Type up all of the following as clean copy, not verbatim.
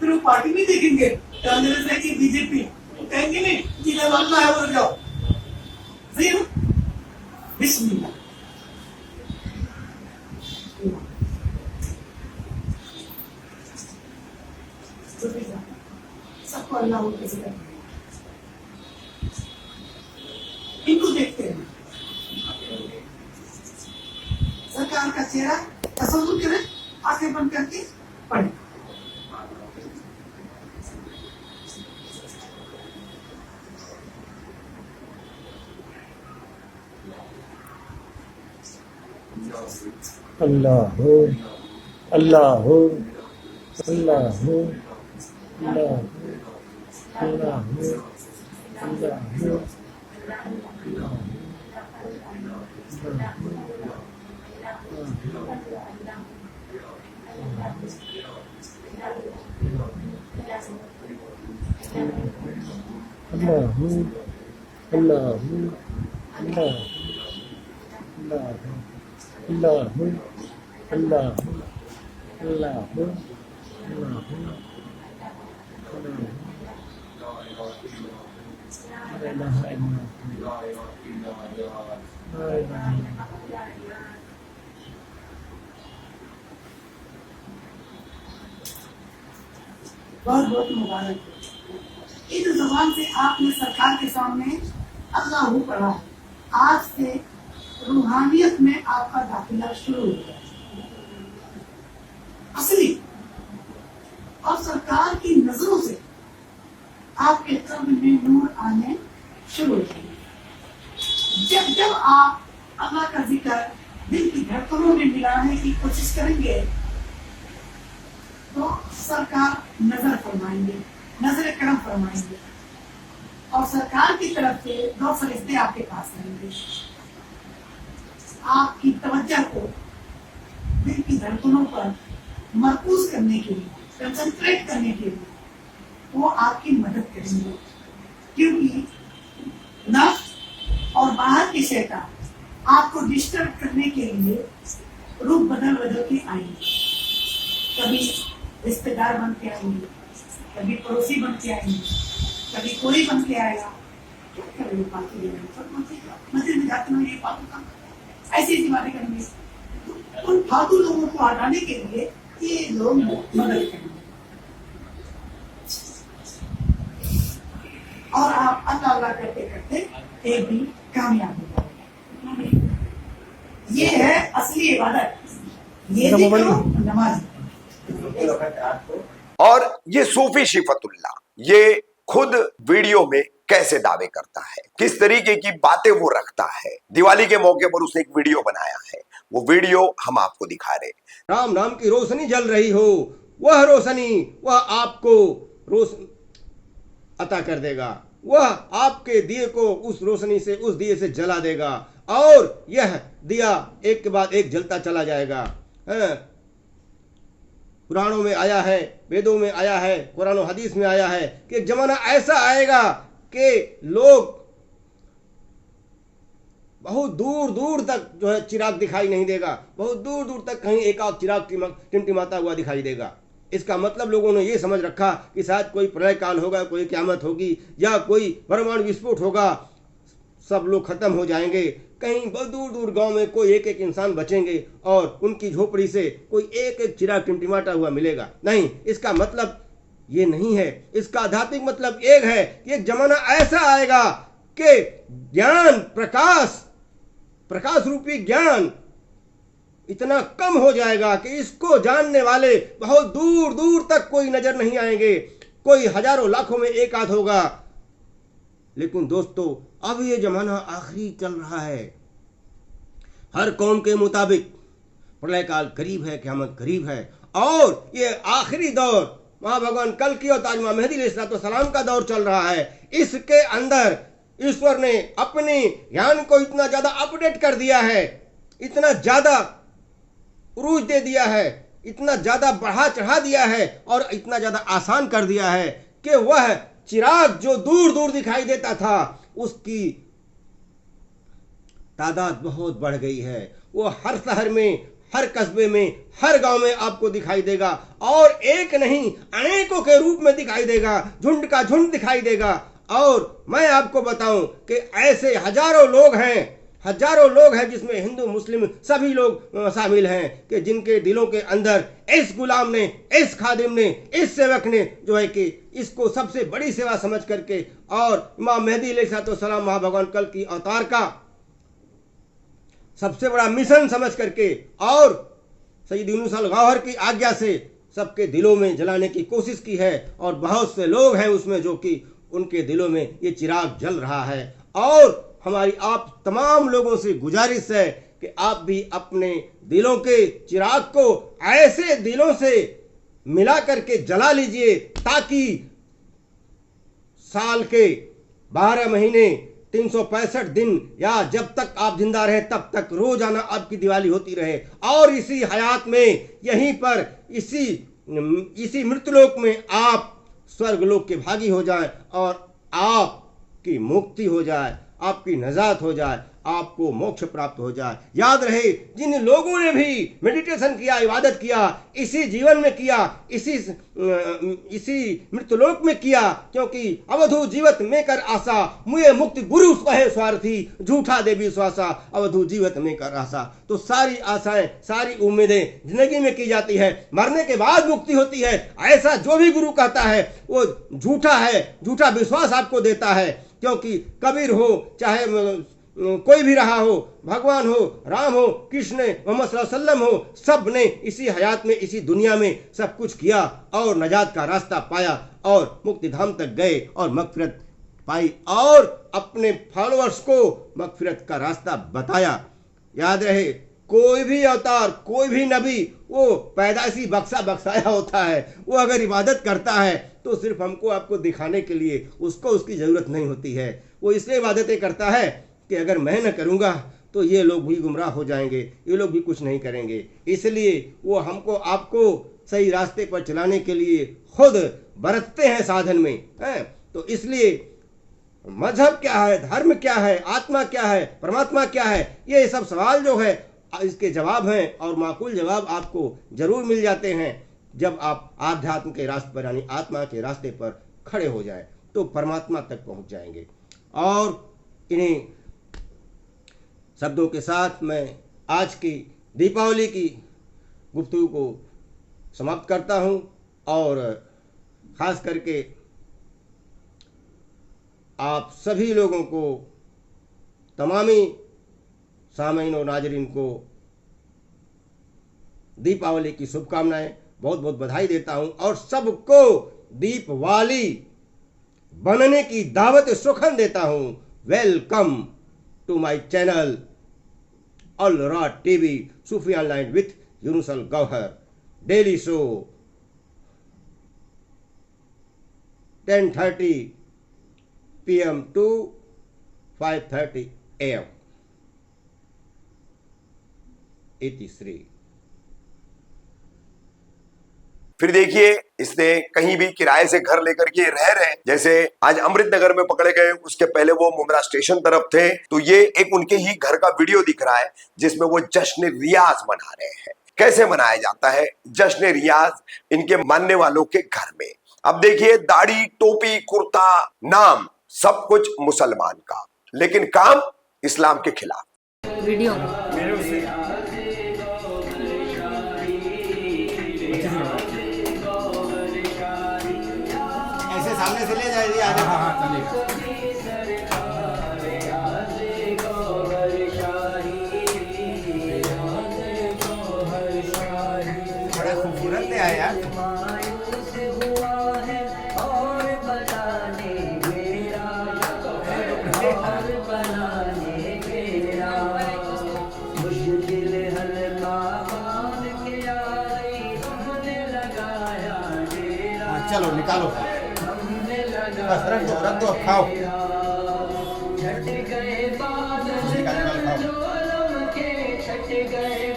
फिर वो पार्टी नहीं देखेंगे कांग्रेस है कि बीजेपी, कहेंगे नहीं जिन्हें बनना है वो जाओ। सही है ना? बिस्मिल्लाह। सबको अल्लाह वो कैसे करते हैं, इनको देखते हैं। सरकार का चेहरा तसव्वुर करें, आंखें बंद करके पढ़े। अल्लाह हो, अल्लाह हो, अल्लाह हो, अल्लाह हो, अल्लाह हो, अल्लाह हो, अल्लाह हो, अल्लाह हो, अल्लाह अल्लाह हो, अल्लाह हो, अल्लाह हो, अल्लाह हो, बहुत बहुत मुबारक। इस जबान से आपने सरकार के सामने अल्लाह हू पढ़ा है। आज से रूहानियत में आपका दाखिला शुरू हो गया असली, और सरकार की नजरों से आपके कल्ब में नूर आने शुरू हो गए। जब जब आप अल्लाह का जिक्र दिल की धड़कनों में मिलाने की कोशिश करेंगे तो सरकार नजर फरमाएंगे, नजर करम फरमाएंगे, और सरकार की तरफ से 2 फरिश्ते आपके पास रहेंगे। आपकी तवज्जो को दिल की धड़कनों पर मरकूज करने के लिए, कंसंट्रेट करने के लिए वो आपकी मदद करेंगे, क्योंकि नफ्स और बाहर की शैतान आपको डिस्टर्ब करने के लिए रूप बदल बदल के आएंगे। कभी रिश्तेदार बन के आएंगे, कभी पड़ोसी बन के आएंगे, कभी कोई बन के आएगा। मस्जिद में जाते हैं, ये फालतू काम, ऐसी ऐसी बातें करेंगे। उन फालतू लोगों को हटाने के लिए ये लोग मदद करेंगे, और आप अल्लाह अल्लाह करते करते एक दिन कामयाब हो जाएंगे। ये है असली इबादत, ये नमाज। और ये सूफी शिफतुल्लाह ये खुद वीडियो में कैसे दावे करता है, किस तरीके की बातें वो रखता है। दिवाली के मौके पर उसने एक वीडियो बनाया है, वो वीडियो हम आपको दिखा रहे हैं। राम नाम की रोशनी जल रही हो, वह रोशनी वह आपको रोशनी अता कर देगा, वह आपके दिए को उस रोशनी से, उस दिए से जला देगा, और यह दिया एक के बाद एक जलता चला जाएगा। पुराणों में आया है, वेदों में आया है, कुरान और हदीस में आया है कि एक जमाना ऐसा आएगा कि लोग बहुत दूर दूर तक जो है चिराग दिखाई नहीं देगा, बहुत दूर दूर तक कहीं एक आध चिराग टिमटिमाता हुआ दिखाई देगा। इसका मतलब लोगों ने ये समझ रखा कि शायद कोई प्रलय काल होगा, कोई क़यामत होगी, या कोई परमाणु विस्फोट होगा, सब लोग खत्म हो जाएंगे। कहीं बहुत दूर दूर गांव में कोई एक एक इंसान बचेंगे और उनकी झोपड़ी से कोई एक एक चिराग टिमटिमाता हुआ मिलेगा। नहीं, इसका मतलब ये नहीं है। इसका आध्यात्मिक मतलब एक है कि एक जमाना ऐसा आएगा कि ज्ञान, प्रकाश रूपी ज्ञान इतना कम हो जाएगा कि इसको जानने वाले बहुत दूर दूर तक कोई नजर नहीं आएंगे, कोई हजारों लाखों में एक आध होगा। लेकिन दोस्तों, अब ये जमाना आखिरी चल रहा है। हर कौम के मुताबिक प्रलय काल करीब है, क़यामत करीब है, और ये आखिरी दौर महाभगवान कल की और ताज मेहदी अलैहिस्सलाम का दौर चल रहा है। इसके अंदर ईश्वर ने अपनी ज्ञान को इतना ज्यादा अपडेट कर दिया है, इतना ज्यादा उरूज दे दिया है, इतना ज्यादा बढ़ा चढ़ा दिया है, और इतना ज्यादा आसान कर दिया है कि वह चिराग जो दूर दूर दिखाई देता था उसकी तादाद बहुत बढ़ गई है। वो हर शहर में, हर कस्बे में, हर गांव में आपको दिखाई देगा, और एक नहीं अनेकों के रूप में दिखाई देगा, झुंड का झुंड दिखाई देगा। और मैं आपको बताऊं कि ऐसे हजारों लोग हैं जिसमें हिंदू मुस्लिम सभी लोग शामिल हैं कि जिनके दिलों के अंदर इस गुलाम ने, इस खादिम ने, इस सेवक ने जो है कि इसको सबसे बड़ी सेवा समझ करके और इमाम मेहदी अलैहिस्सलाम महाभगवान कल की अवतार का सबसे बड़ा मिशन समझ करके और सैयद यूनुस अल गौहर की आज्ञा से सबके दिलों में जलाने की कोशिश की है। और बहुत से लोग हैं उसमें जो कि उनके दिलों में ये चिराग जल रहा है। और हमारी आप तमाम लोगों से गुजारिश है कि आप भी अपने दिलों के चिराग को ऐसे दिलों से मिला करके जला लीजिए ताकि साल के 12 महीने 365 दिन या जब तक आप जिंदा रहे तब तक रोजाना आपकी दिवाली होती रहे। और इसी हयात में यहीं पर इसी मृतलोक में आप स्वर्गलोक के भागी हो जाएं और आपकी मुक्ति हो जाए, आपकी नजात हो जाए, आपको मोक्ष प्राप्त हो जाए। याद रहे, जिन लोगों ने भी मेडिटेशन किया, इबादत किया, इसी जीवन में किया, इसी मृतलोक में किया, क्योंकि अवधु जीवत में कर आशा, मुझे मुक्ति गुरु स्वहे स्वार्थी, झूठा दे विश्वासा, अवधु जीवत में कर आशा। तो सारी आशाएं, सारी उम्मीदें जिंदगी में की जाती है, मरने के बाद मुक्ति होती है, ऐसा जो भी गुरु कहता है वो झूठा है, झूठा विश्वास आपको देता है। क्योंकि कबीर हो, चाहे कोई भी रहा हो, भगवान हो, राम हो, कृष्ण मोहम्मद सल्लल्लाहु अलैहि वसल्लम हो, सब ने इसी हयात में, इसी दुनिया में सब कुछ किया और नजात का रास्ता पाया और मुक्ति धाम तक गए और मगफिरत पाई और अपने फॉलोअर्स को मगफिरत का रास्ता बताया। याद रहे, कोई भी अवतार, कोई भी नबी वो पैदाइशी बख्शाया होता है। वो अगर इबादत करता है तो सिर्फ हमको आपको दिखाने के लिए, उसको उसकी ज़रूरत नहीं होती है। वो इसलिए इबादतें करता है कि अगर मैं न करूँगा तो ये लोग भी गुमराह हो जाएंगे, ये लोग भी कुछ नहीं करेंगे। इसलिए वो हमको आपको सही रास्ते पर चलाने के लिए खुद बरतते हैं साधन में, है। तो इसलिए मजहब क्या है, धर्म क्या है, आत्मा क्या है, परमात्मा क्या है, ये सब सवाल जो है इसके जवाब हैं और माकूल जवाब आपको जरूर मिल जाते हैं जब आप आध्यात्म के रास्ते पर यानी आत्मा के रास्ते पर खड़े हो जाएं तो परमात्मा तक पहुंच जाएंगे। और इन्हीं शब्दों के साथ मैं आज की दीपावली की गुफ्तगू को समाप्त करता हूं और ख़ास करके आप सभी लोगों को, तमामी सामीन और नाजरीन को दीपावली की शुभकामनाएं, बहुत बहुत बधाई देता हूं और सबको दीपवाली बनने की दावत सुखन देता हूं। वेलकम टू माय चैनल अल रात TV Sufi online with Yunus Al Gauhar, daily show 10:30 PM to 5:30 AM 83। फिर देखिए, इसने कहीं भी किराए से घर लेकर के रह रहे हैं। जैसे आज अमृतनगर में पकड़े गए, उसके पहले वो मुमरा स्टेशन तरफ थे। तो ये एक उनके ही घर का वीडियो दिख रहा है जिसमें वो जश्न रियाज मना रहे हैं। कैसे मनाया जाता है जश्न रियाज इनके मानने वालों के घर में। अब देखिए, दाढ़ी, टोपी, कुर्ता, नाम सब कुछ मुसलमान का, लेकिन काम इस्लाम के खिलाफ। वीडियो ऐसे सामने से ले जाइए आगे। बड़ा खूबसूरत है यार। चलो निकालो, बस रख दो, खाओ।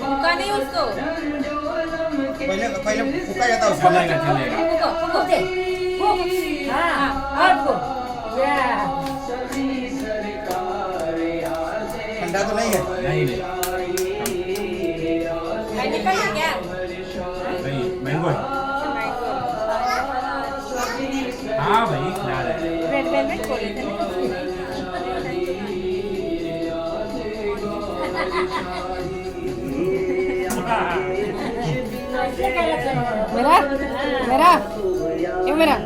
फूका नहीं उसको, पहले फूका जाता है उसको। फूको दे, फूक, हाँ, और फूक, ठंडा तो नहीं है? नहीं रेड वेलवेट बोले थे ना मेरा मेरा ये मेरा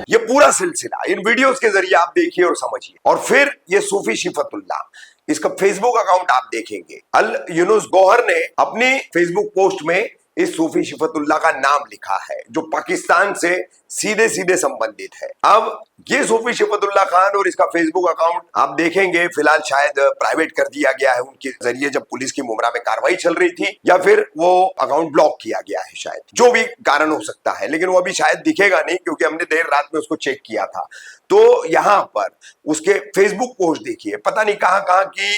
ये पूरा सिलसिला इन वीडियोस के जरिए आप देखिए और समझिए। और फिर ये सूफी शिफतुल्लाह, इसका फेसबुक अकाउंट आप देखेंगे। अल यूनुस गौहर ने अपनी फेसबुक पोस्ट में इस सूफी शिफतुल्लाह का नाम लिखा है, जो पाकिस्तान से सीधे सीधे संबंधित है। अब ये सूफी शिफतुल्लाह खान और इसका फेसबुक अकाउंट आप देखेंगे, फिलहाल शायद प्राइवेट कर दिया गया है उनके जरिए, जब पुलिस की मुमरा में कार्रवाई चल रही थी, या फिर वो अकाउंट ब्लॉक किया गया है, शायद जो भी कारण हो सकता है, लेकिन वो अभी शायद दिखेगा नहीं क्योंकि हमने देर रात में उसको चेक किया था। तो यहाँ पर उसके फेसबुक पोस्ट देखिए, पता नहीं कहां कहां की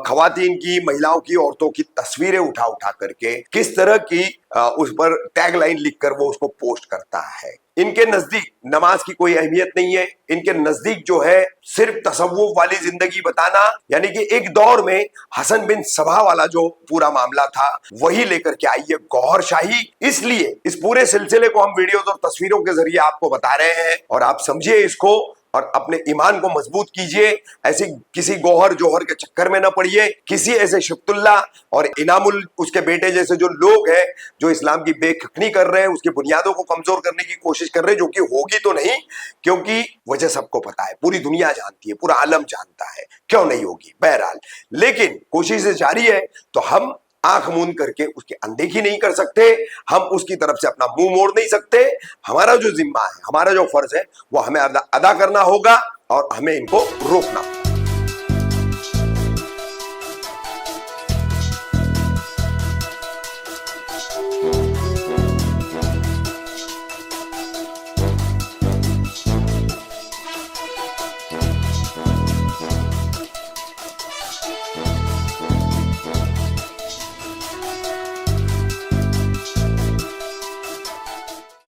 खवातीन की, महिलाओं की, औरतों की तस्वीरें उठा उठा करके किस तरह की उस पर टैग लाइन लिखकर वो उसको पोस्ट करता है। इनके नजदीक नमाज की कोई अहमियत नहीं है। इनके नजदीक जो है सिर्फ तसव्वुफ वाली जिंदगी बताना, यानी कि एक दौर में हसन बिन सबा वाला जो पूरा मामला था वही लेकर के आई है गौहर शाही। इसलिए इस पूरे सिलसिले को हम वीडियोस और तस्वीरों के जरिए आपको बता रहे हैं, और आप समझिए इसको और अपने ईमान को मजबूत कीजिए। ऐसी किसी गौहर जोहर के चक्कर में ना पड़िए, किसी ऐसे शिफ्तुल्लाह और इनामुल उसके बेटे जैसे जो लोग हैं जो इस्लाम की बेखखनी कर रहे हैं, उसकी बुनियादों को कमजोर करने की कोशिश कर रहे हैं, जो कि होगी तो नहीं, क्योंकि वजह सबको पता है, पूरी दुनिया जानती है, पूरा आलम जानता है, क्यों नहीं होगी। बहरहाल लेकिन कोशिशें जारी है, तो हम आंख मूंद करके उसकी अनदेखी नहीं कर सकते, हम उसकी तरफ से अपना मुंह मोड़ नहीं सकते। हमारा जो जिम्मा है, हमारा जो फर्ज है, वो हमें अदा करना होगा और हमें इनको रोकना होगा।